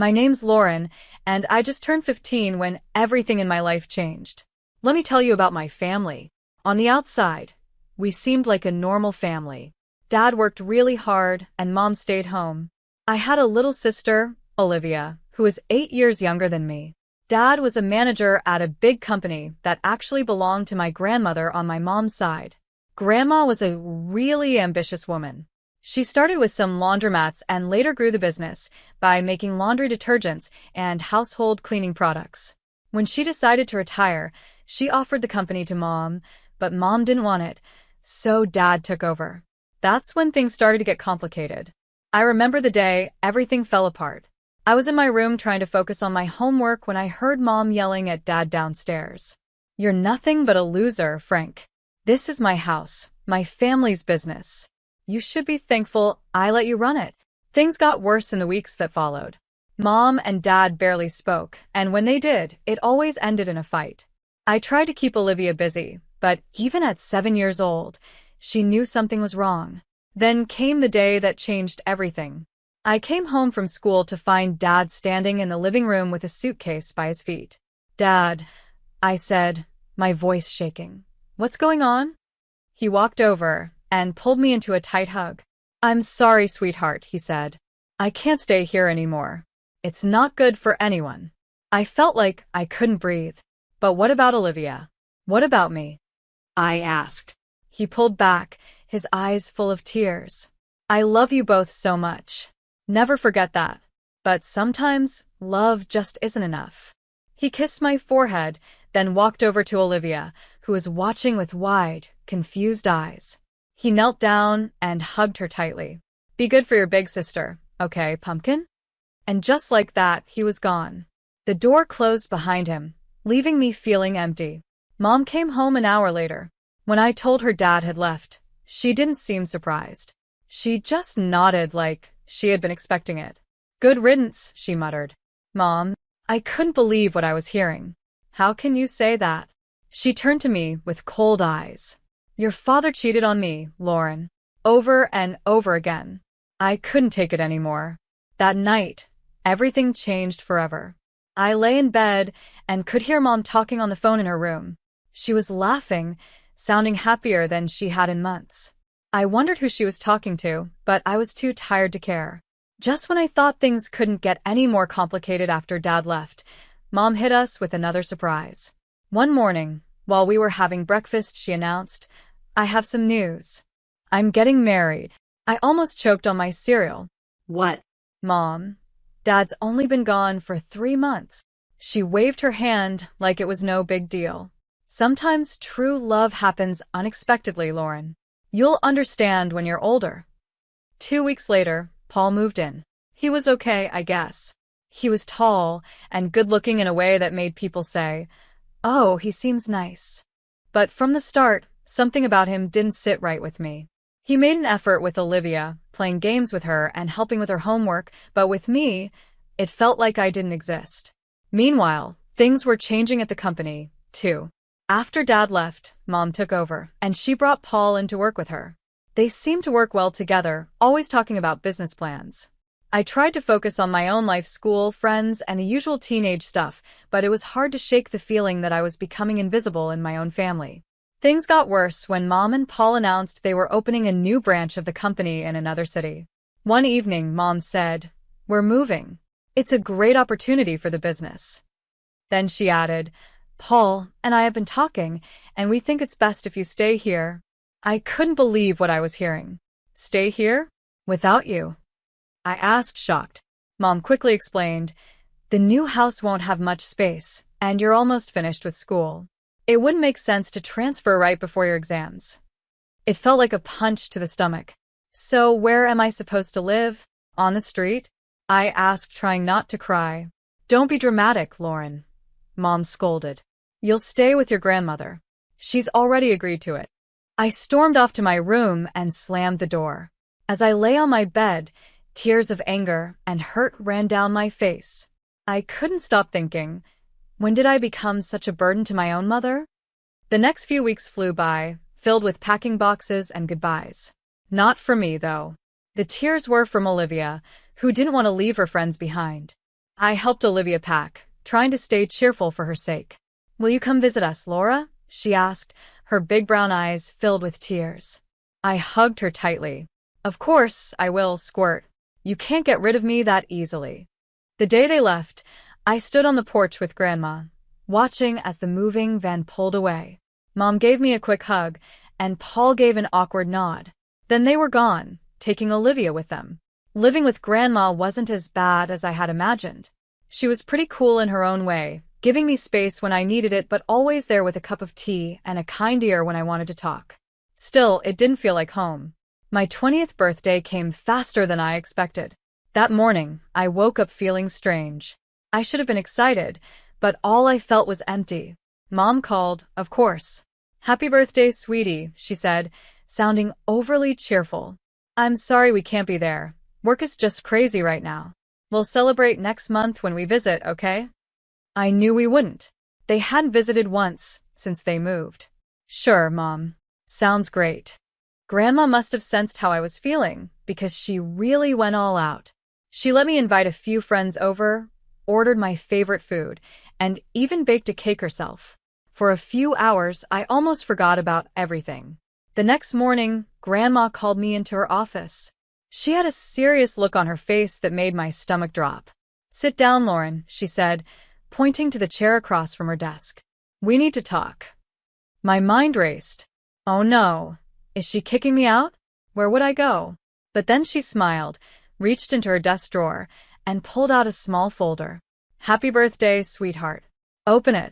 My name's Lauren, and I just turned 15 when everything in my life changed. Let me tell you about my family. On the outside, we seemed like a normal family. Dad worked really hard, and Mom stayed home. I had a little sister, Olivia, who was 8 years younger than me. Dad was a manager at a big company that actually belonged to my grandmother on my mom's side. Grandma was a really ambitious woman. She started with some laundromats and later grew the business by making laundry detergents and household cleaning products. When she decided to retire, she offered the company to Mom, but Mom didn't want it, so Dad took over. That's when things started to get complicated. I remember the day everything fell apart. I was in my room trying to focus on my homework when I heard Mom yelling at Dad downstairs. "You're nothing but a loser, Frank. This is my house, my family's business. You should be thankful I let you run it." Things got worse in the weeks that followed. Mom and Dad barely spoke, and when they did, it always ended in a fight. I tried to keep Olivia busy, but even at 7 years old, she knew something was wrong. Then came the day that changed everything. I came home from school to find Dad standing in the living room with a suitcase by his feet. "Dad," I said, my voice shaking. "What's going on?" He walked over and pulled me into a tight hug. "I'm sorry, sweetheart," he said. "I can't stay here anymore. It's not good for anyone." I felt like I couldn't breathe. "But what about Olivia? What about me?" I asked. He pulled back, his eyes full of tears. "I love you both so much. Never forget that. But sometimes love just isn't enough." He kissed my forehead, then walked over to Olivia, who was watching with wide, confused eyes. He knelt down and hugged her tightly. "Be good for your big sister, okay, pumpkin?" And just like that, he was gone. The door closed behind him, leaving me feeling empty. Mom came home an hour later. When I told her Dad had left, she didn't seem surprised. She just nodded like she had been expecting it. "Good riddance," she muttered. "Mom," I couldn't believe what I was hearing. "How can you say that?" She turned to me with cold eyes. "Your father cheated on me, Lauren. Over and over again." I couldn't take it anymore. That night, everything changed forever. I lay in bed and could hear Mom talking on the phone in her room. She was laughing, sounding happier than she had in months. I wondered who she was talking to, but I was too tired to care. Just when I thought things couldn't get any more complicated after Dad left, Mom hit us with another surprise. One morning, while we were having breakfast, she announced, "I have some news. I'm getting married." I almost choked on my cereal. "What?" "Mom, Dad's only been gone for 3 months." She waved her hand like it was no big deal. "Sometimes true love happens unexpectedly, Lauren. You'll understand when you're older." 2 weeks later, Paul moved in. He was okay, I guess. He was tall and good-looking in a way that made people say, "Oh, he seems nice." But from the start, something about him didn't sit right with me. He made an effort with Olivia, playing games with her and helping with her homework, but with me, it felt like I didn't exist. Meanwhile, things were changing at the company, too. After Dad left, Mom took over, and she brought Paul in to work with her. They seemed to work well together, always talking about business plans. I tried to focus on my own life, school, friends, and the usual teenage stuff, but it was hard to shake the feeling that I was becoming invisible in my own family. Things got worse when Mom and Paul announced they were opening a new branch of the company in another city. One evening, Mom said, "We're moving. It's a great opportunity for the business." Then she added, "Paul and I have been talking, and we think it's best if you stay here." I couldn't believe what I was hearing. "Stay here? Without you?" I asked, shocked. Mom quickly explained, "The new house won't have much space, and you're almost finished with school. It wouldn't make sense to transfer right before your exams." It felt like a punch to the stomach. "So where am I supposed to live? On the street?" I asked, trying not to cry. "Don't be dramatic, Lauren," Mom scolded. "You'll stay with your grandmother. She's already agreed to it." I stormed off to my room and slammed the door. As I lay on my bed, tears of anger and hurt ran down my face. I couldn't stop thinking, when did I become such a burden to my own mother? The next few weeks flew by, filled with packing boxes and goodbyes. Not for me, though. The tears were from Olivia, who didn't want to leave her friends behind. I helped Olivia pack, trying to stay cheerful for her sake. Will you come visit us, Laura? She asked, her big brown eyes filled with tears. I hugged her tightly. Of course, I will, Squirt. You can't get rid of me that easily. The day they left, I stood on the porch with Grandma, watching as the moving van pulled away. Mom gave me a quick hug, and Paul gave an awkward nod. Then they were gone, taking Olivia with them. Living with Grandma wasn't as bad as I had imagined. She was pretty cool in her own way, giving me space when I needed it but always there with a cup of tea and a kind ear when I wanted to talk. Still, it didn't feel like home. My 20th birthday came faster than I expected. That morning, I woke up feeling strange. I should have been excited, but all I felt was empty. Mom called, of course. Happy birthday, sweetie, she said, sounding overly cheerful. I'm sorry we can't be there. Work is just crazy right now. We'll celebrate next month when we visit, okay? I knew we wouldn't. They hadn't visited once since they moved. Sure, Mom. Sounds great. Grandma must have sensed how I was feeling, because she really went all out. She let me invite a few friends over, ordered my favorite food, and even baked a cake herself. For a few hours, I almost forgot about everything. The next morning, Grandma called me into her office. She had a serious look on her face that made my stomach drop. Sit down, Lauren, she said, pointing to the chair across from her desk. We need to talk. My mind raced. Oh no. Is she kicking me out? Where would I go? But then she smiled, reached into her desk drawer, and pulled out a small folder. Happy birthday, sweetheart. Open it.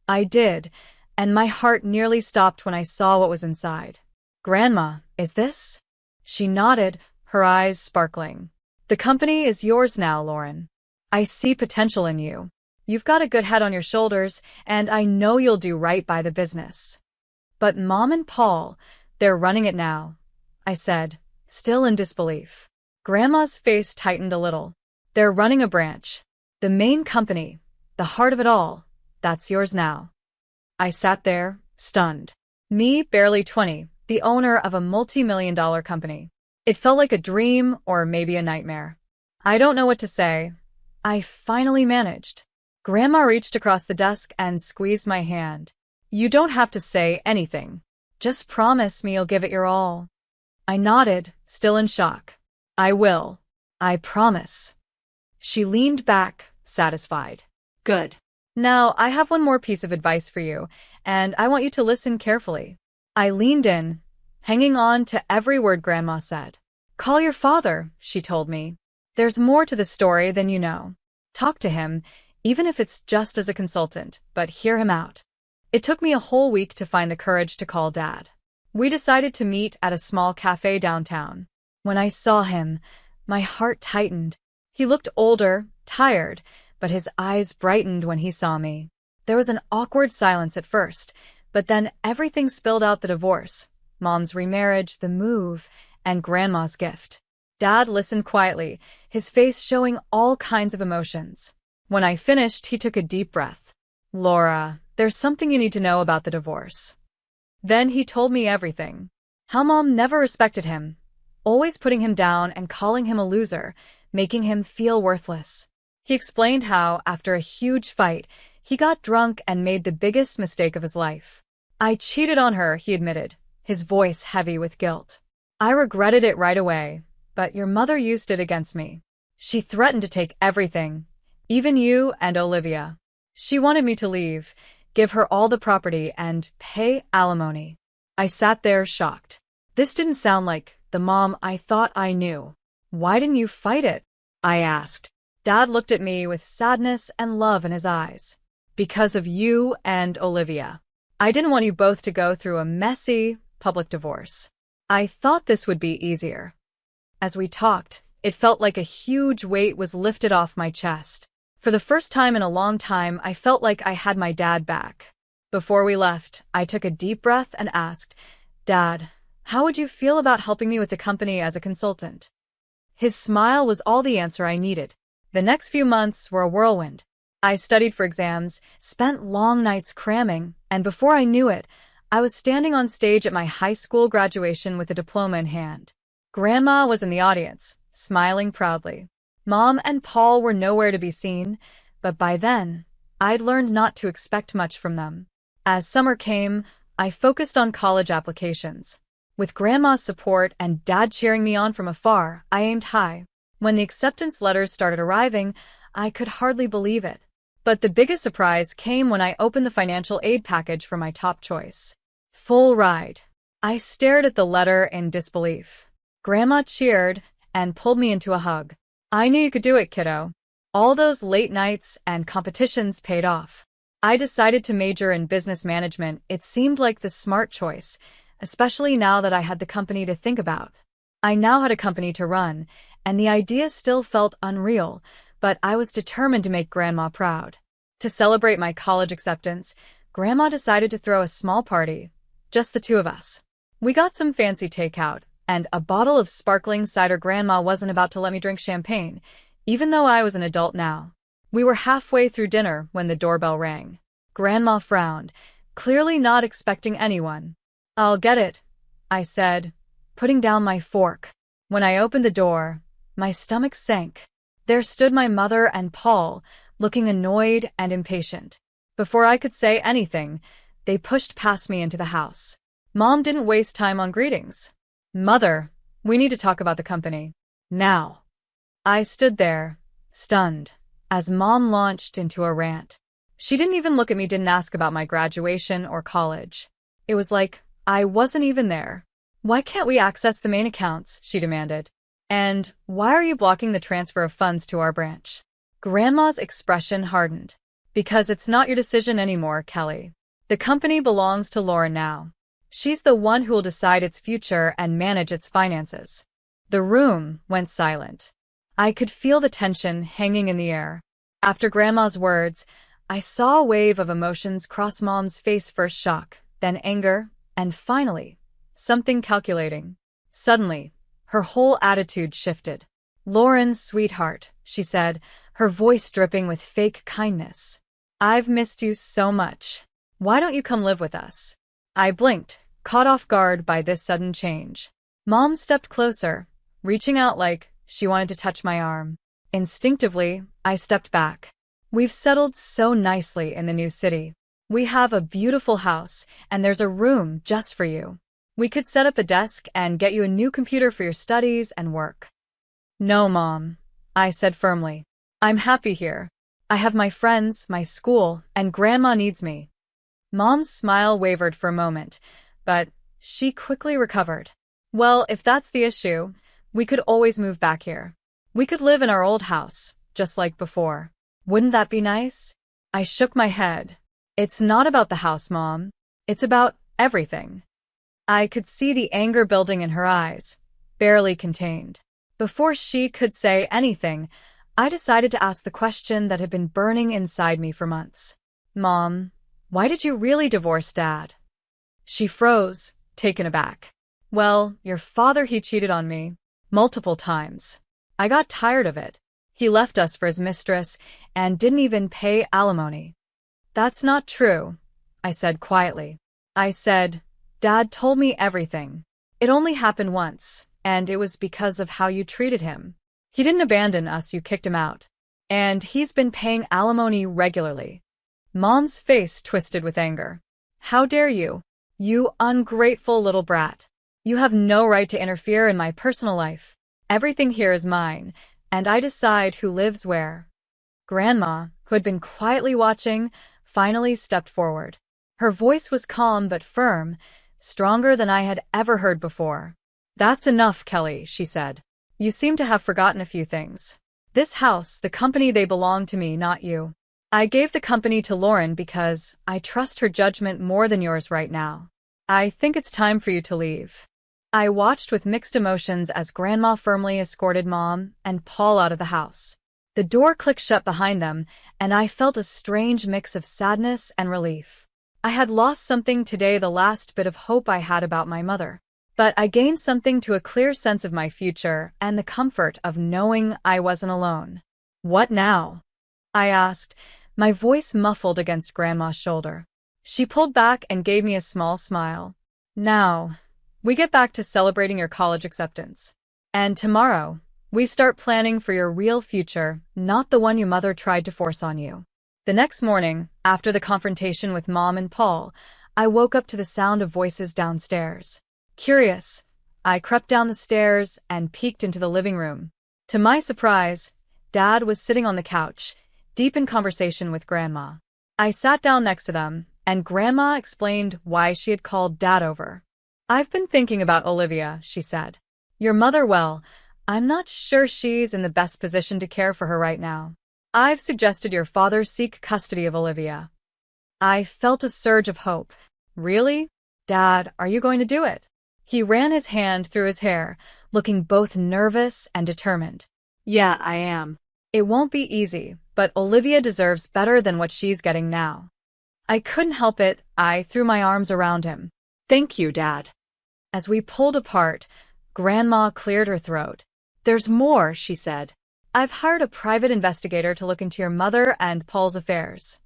I did, and my heart nearly stopped when I saw what was inside. Grandma, is this? She nodded, her eyes sparkling. The company is yours now, Lauren. I see potential in you. You've got a good head on your shoulders, and I know you'll do right by the business. But Mom and Paul, they're running it now, I said, still in disbelief. Grandma's face tightened a little. They're running a branch. The main company, the heart of it all, that's yours now. I sat there, stunned. Me, barely 20, the owner of a multi-million-dollar company. It felt like a dream or maybe a nightmare. I don't know what to say. I finally managed. Grandma reached across the desk and squeezed my hand. You don't have to say anything. Just promise me you'll give it your all. I nodded, still in shock. I will. I promise. She leaned back, satisfied. Good. Now, I have one more piece of advice for you, and I want you to listen carefully. I leaned in, hanging on to every word Grandma said. Call your father, she told me. There's more to the story than you know. Talk to him, even if it's just as a consultant, but hear him out. It took me a whole week to find the courage to call Dad. We decided to meet at a small cafe downtown. When I saw him, my heart tightened. He looked older, tired, but his eyes brightened when he saw me. There was an awkward silence at first, but then everything spilled out: the divorce, Mom's remarriage, the move, and Grandma's gift. Dad listened quietly, his face showing all kinds of emotions. When I finished, he took a deep breath. Laura, there's something you need to know about the divorce. Then he told me everything. How Mom never respected him, always putting him down and calling him a loser, making him feel worthless. He explained how, after a huge fight, he got drunk and made the biggest mistake of his life. I cheated on her, he admitted, his voice heavy with guilt. I regretted it right away, but your mother used it against me. She threatened to take everything, even you and Olivia. She wanted me to leave, give her all the property, and pay alimony. I sat there shocked. This didn't sound like the Mom I thought I knew. Why didn't you fight it? I asked. Dad looked at me with sadness and love in his eyes. Because of you and Olivia. I didn't want you both to go through a messy, public divorce. I thought this would be easier. As we talked, it felt like a huge weight was lifted off my chest. For the first time in a long time, I felt like I had my dad back. Before we left, I took a deep breath and asked, Dad, how would you feel about helping me with the company as a consultant? His smile was all the answer I needed. The next few months were a whirlwind. I studied for exams, spent long nights cramming, and before I knew it, I was standing on stage at my high school graduation with a diploma in hand. Grandma was in the audience, smiling proudly. Mom and Paul were nowhere to be seen, but by then, I'd learned not to expect much from them. As summer came, I focused on college applications. With Grandma's support and Dad cheering me on from afar, I aimed high. When the acceptance letters started arriving, I could hardly believe it. But the biggest surprise came when I opened the financial aid package for my top choice. Full ride. I stared at the letter in disbelief. Grandma cheered and pulled me into a hug. I knew you could do it, kiddo. All those late nights and competitions paid off. I decided to major in business management. It seemed like the smart choice, especially now that I had the company to think about. I now had a company to run, and the idea still felt unreal, but I was determined to make Grandma proud. To celebrate my college acceptance, Grandma decided to throw a small party, just the two of us. We got some fancy takeout, and a bottle of sparkling cider. Grandma wasn't about to let me drink champagne, even though I was an adult now. We were halfway through dinner when the doorbell rang. Grandma frowned, clearly not expecting anyone. "I'll get it," I said, putting down my fork. When I opened the door, my stomach sank. There stood my mother and Paul, looking annoyed and impatient. Before I could say anything, they pushed past me into the house. Mom didn't waste time on greetings. "Mother, we need to talk about the company. Now." I stood there, stunned, as Mom launched into a rant. She didn't even look at me, didn't ask about my graduation or college. It was like I wasn't even there. "Why can't we access the main accounts?" she demanded. "And why are you blocking the transfer of funds to our branch?" Grandma's expression hardened. "Because it's not your decision anymore, Kelly. The company belongs to Lauren now. She's the one who will decide its future and manage its finances." The room went silent. I could feel the tension hanging in the air. After Grandma's words, I saw a wave of emotions cross Mom's face, first shock, then anger, and finally, something calculating. Suddenly, her whole attitude shifted. "Lauren, sweetheart," she said, her voice dripping with fake kindness. "I've missed you so much. Why don't you come live with us?" I blinked, caught off guard by this sudden change. Mom stepped closer, reaching out like she wanted to touch my arm. Instinctively, I stepped back. "We've settled so nicely in the new city. We have a beautiful house, and there's a room just for you. We could set up a desk and get you a new computer for your studies and work." "No, Mom," I said firmly. "I'm happy here. I have my friends, my school, and Grandma needs me." Mom's smile wavered for a moment, but she quickly recovered. "Well, if that's the issue, we could always move back here. We could live in our old house, just like before. Wouldn't that be nice?" I shook my head. "It's not about the house, Mom. It's about everything." I could see the anger building in her eyes, barely contained. Before she could say anything, I decided to ask the question that had been burning inside me for months. "Mom, why did you really divorce Dad?" She froze, taken aback. "Well, your father, he cheated on me. Multiple times. I got tired of it. He left us for his mistress and didn't even pay alimony." "That's not true," I said quietly. I said, "Dad told me everything. It only happened once, and it was because of how you treated him. He didn't abandon us, you kicked him out. And he's been paying alimony regularly." Mom's face twisted with anger. "How dare you? You ungrateful little brat. You have no right to interfere in my personal life. Everything here is mine, and I decide who lives where." Grandma, who had been quietly watching, finally stepped forward. Her voice was calm but firm, stronger than I had ever heard before. "That's enough, Kelly," she said. "You seem to have forgotten a few things. This house, the company, they belong to me, not you. I gave the company to Lauren because I trust her judgment more than yours right now. I think it's time for you to leave." I watched with mixed emotions as Grandma firmly escorted Mom and Paul out of the house. The door clicked shut behind them, and I felt a strange mix of sadness and relief. I had lost something today, the last bit of hope I had about my mother. But I gained something, to a clear sense of my future and the comfort of knowing I wasn't alone. "What now?" I asked, my voice muffled against Grandma's shoulder. She pulled back and gave me a small smile. "Now, we get back to celebrating your college acceptance. And tomorrow, We start planning for your real future, not the one your mother tried to force on you. The next morning, after the confrontation with Mom and Paul, I woke up to the sound of voices downstairs. Curious, I crept down the stairs and peeked into the living room. To my surprise, Dad was sitting on the couch, deep in conversation with Grandma. I sat down next to them, and Grandma explained why she had called Dad over. "I've been thinking about Olivia," she said. "Your mother, well, I'm not sure she's in the best position to care for her right now. I've suggested your father seek custody of Olivia." I felt a surge of hope. "Really? Dad, are you going to do it?" He ran his hand through his hair, looking both nervous and determined. "Yeah, I am. It won't be easy, but Olivia deserves better than what she's getting now." I couldn't help it. I threw my arms around him. "Thank you, Dad." As we pulled apart, Grandma cleared her throat. "There's more," she said. "I've hired a private investigator to look into your mother and Paul's affairs."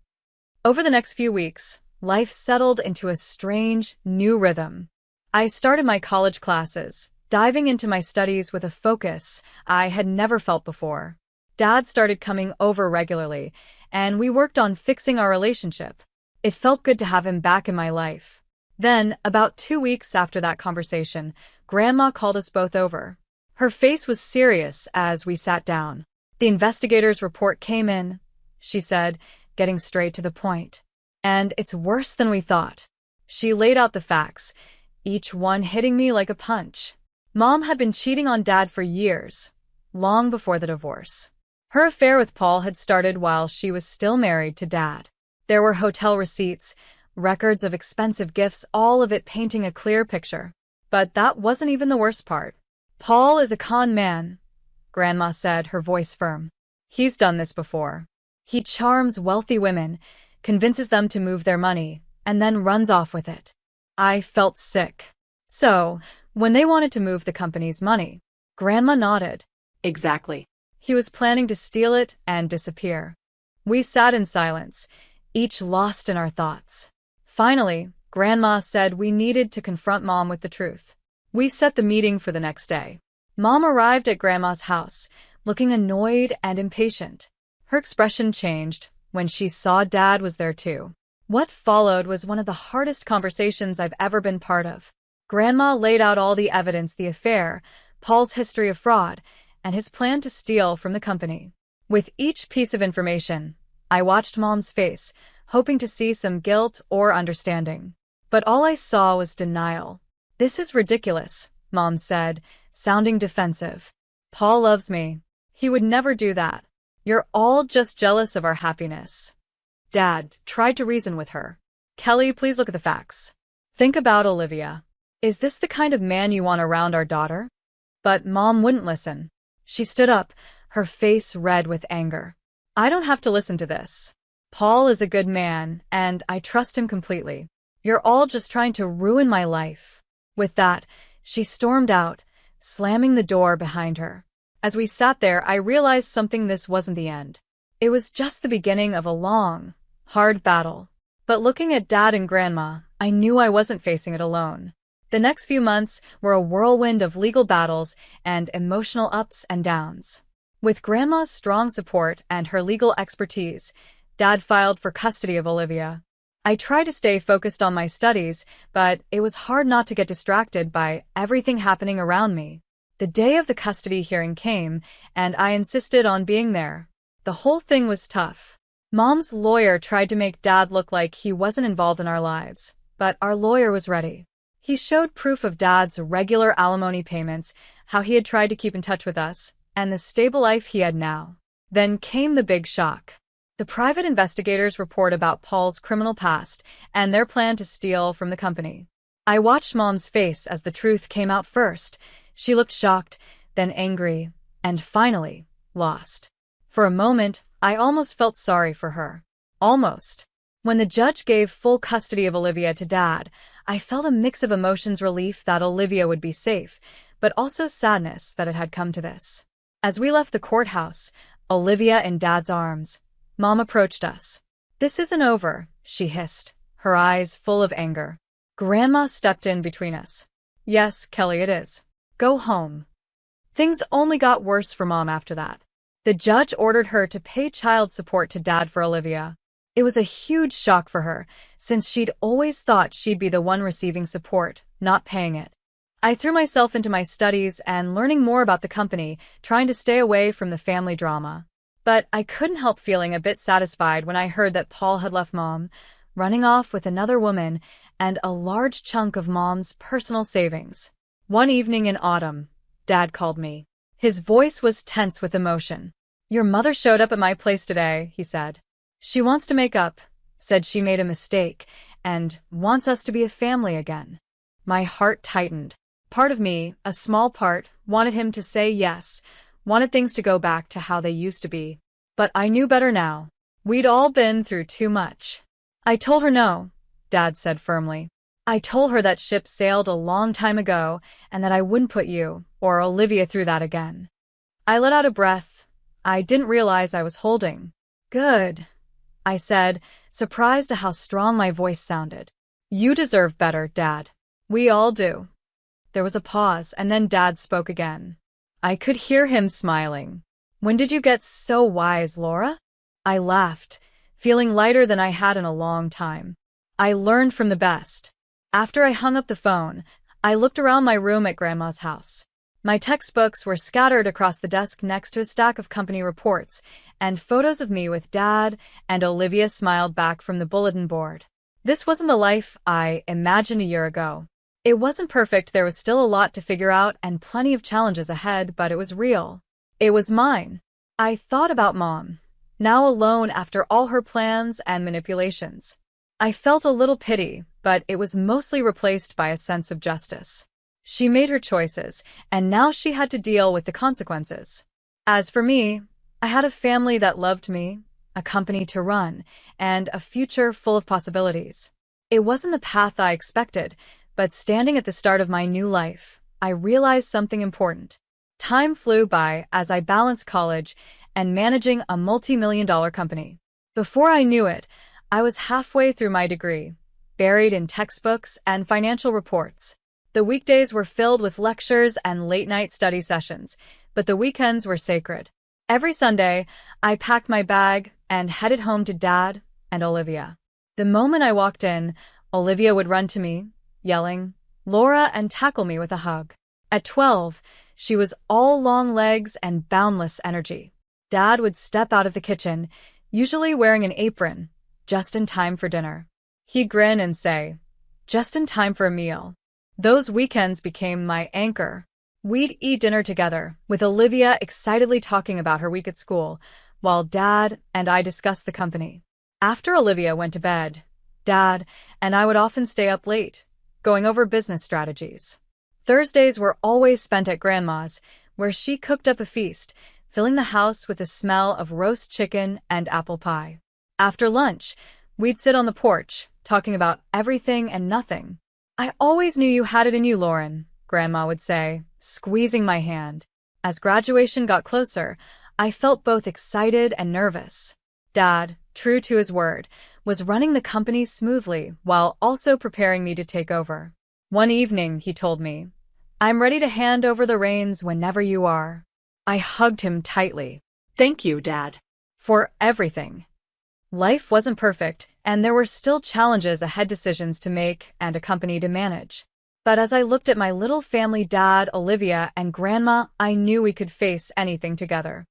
Over the next few weeks, life settled into a strange, new rhythm. I started my college classes, diving into my studies with a focus I had never felt before. Dad started coming over regularly, and we worked on fixing our relationship. It felt good to have him back in my life. Then, about 2 weeks after that conversation, Grandma called us both over. Her face was serious as we sat down. "The investigator's report came in," she said, getting straight to the point. "And it's worse than we thought." She laid out the facts, each one hitting me like a punch. Mom had been cheating on Dad for years, long before the divorce. Her affair with Paul had started while she was still married to Dad. There were hotel receipts, records of expensive gifts, all of it painting a clear picture. But that wasn't even the worst part. "Paul is a con man," Grandma said, her voice firm. "He's done this before. He charms wealthy women, convinces them to move their money, and then runs off with it." I felt sick. "So, when they wanted to move the company's money," Grandma nodded. "Exactly. He was planning to steal it and disappear." We sat in silence, each lost in our thoughts. Finally, Grandma said we needed to confront Mom with the truth. We set the meeting for the next day. Mom arrived at Grandma's house, looking annoyed and impatient. Her expression changed when she saw Dad was there too. What followed was one of the hardest conversations I've ever been part of. Grandma laid out all the evidence: the affair, Paul's history of fraud, and his plan to steal from the company. With each piece of information, I watched Mom's face, hoping to see some guilt or understanding. But all I saw was denial. "This is ridiculous," Mom said, sounding defensive. "Paul loves me. He would never do that. You're all just jealous of our happiness." Dad tried to reason with her. "Kelly, please look at the facts. Think about Olivia. Is this the kind of man you want around our daughter?" But Mom wouldn't listen. She stood up, her face red with anger. "I don't have to listen to this. Paul is a good man, and I trust him completely. You're all just trying to ruin my life." With that, she stormed out, slamming the door behind her. As we sat there, I realized something: this wasn't the end. It was just the beginning of a long, hard battle. But looking at Dad and Grandma, I knew I wasn't facing it alone. The next few months were a whirlwind of legal battles and emotional ups and downs. With Grandma's strong support and her legal expertise, Dad filed for custody of Olivia. I tried to stay focused on my studies, but it was hard not to get distracted by everything happening around me. The day of the custody hearing came, and I insisted on being there. The whole thing was tough. Mom's lawyer tried to make Dad look like he wasn't involved in our lives, but our lawyer was ready. He showed proof of Dad's regular alimony payments, how he had tried to keep in touch with us, and the stable life he had now. Then came the big shock. The private investigators' report about Paul's criminal past and their plan to steal from the company. I watched Mom's face as the truth came out first. She looked shocked, then angry, and finally, lost. For a moment, I almost felt sorry for her. Almost. When the judge gave full custody of Olivia to Dad, I felt a mix of emotions: relief that Olivia would be safe, but also sadness that it had come to this. As we left the courthouse, Olivia in Dad's arms, Mom approached us. "This isn't over," she hissed, her eyes full of anger. Grandma stepped in between us. "Yes, Kelly, it is. Go home." Things only got worse for Mom after that. The judge ordered her to pay child support to Dad for Olivia. It was a huge shock for her, since she'd always thought she'd be the one receiving support, not paying it. I threw myself into my studies and learning more about the company, trying to stay away from the family drama. But I couldn't help feeling a bit satisfied when I heard that Paul had left Mom, running off with another woman and a large chunk of Mom's personal savings. One evening in autumn, Dad called me. His voice was tense with emotion. "Your mother showed up at my place today," he said. "She wants to make up, said she made a mistake, and wants us to be a family again." My heart tightened. Part of me, a small part, wanted him to say yes, wanted things to go back to how they used to be. But I knew better now. We'd all been through too much. "I told her no," Dad said firmly. "I told her that ship sailed a long time ago and that I wouldn't put you or Olivia through that again." I let out a breath. I didn't realize I was holding. "Good," I said, surprised at how strong my voice sounded. "You deserve better, Dad. We all do." There was a pause, and then Dad spoke again. I could hear him smiling. "When did you get so wise, Laura?" I laughed, feeling lighter than I had in a long time. "I learned from the best." After I hung up the phone, I looked around my room at Grandma's house. My textbooks were scattered across the desk next to a stack of company reports, and photos of me with Dad and Olivia smiled back from the bulletin board. This wasn't the life I imagined a year ago. It wasn't perfect, there was still a lot to figure out and plenty of challenges ahead, but it was real. It was mine. I thought about Mom, now alone after all her plans and manipulations. I felt a little pity, but it was mostly replaced by a sense of justice. She made her choices, and now she had to deal with the consequences. As for me, I had a family that loved me, a company to run, and a future full of possibilities. It wasn't the path I expected, but standing at the start of my new life, I realized something important. Time flew by as I balanced college and managing a multi-million-dollar company. Before I knew it, I was halfway through my degree, buried in textbooks and financial reports. The weekdays were filled with lectures and late-night study sessions, but the weekends were sacred. Every Sunday, I packed my bag and headed home to Dad and Olivia. The moment I walked in, Olivia would run to me, yelling, "Laura," and tackle me with a hug. At 12, she was all long legs and boundless energy. Dad would step out of the kitchen, usually wearing an apron, just in time for dinner. He'd grin and say, "Just in time for a meal." Those weekends became my anchor. We'd eat dinner together, with Olivia excitedly talking about her week at school, while Dad and I discussed the company. After Olivia went to bed, Dad and I would often stay up late, going over business strategies. Thursdays were always spent at Grandma's, where she cooked up a feast, filling the house with the smell of roast chicken and apple pie. After lunch, we'd sit on the porch, talking about everything and nothing. "I always knew you had it in you, Lauren," Grandma would say, squeezing my hand. As graduation got closer, I felt both excited and nervous. Dad, true to his word, was running the company smoothly while also preparing me to take over. One evening, he told me, "I'm ready to hand over the reins whenever you are." I hugged him tightly. "Thank you, Dad." For everything. Life wasn't perfect, and there were still challenges ahead, decisions to make and a company to manage. But as I looked at my little family, Dad, Olivia, and Grandma, I knew we could face anything together.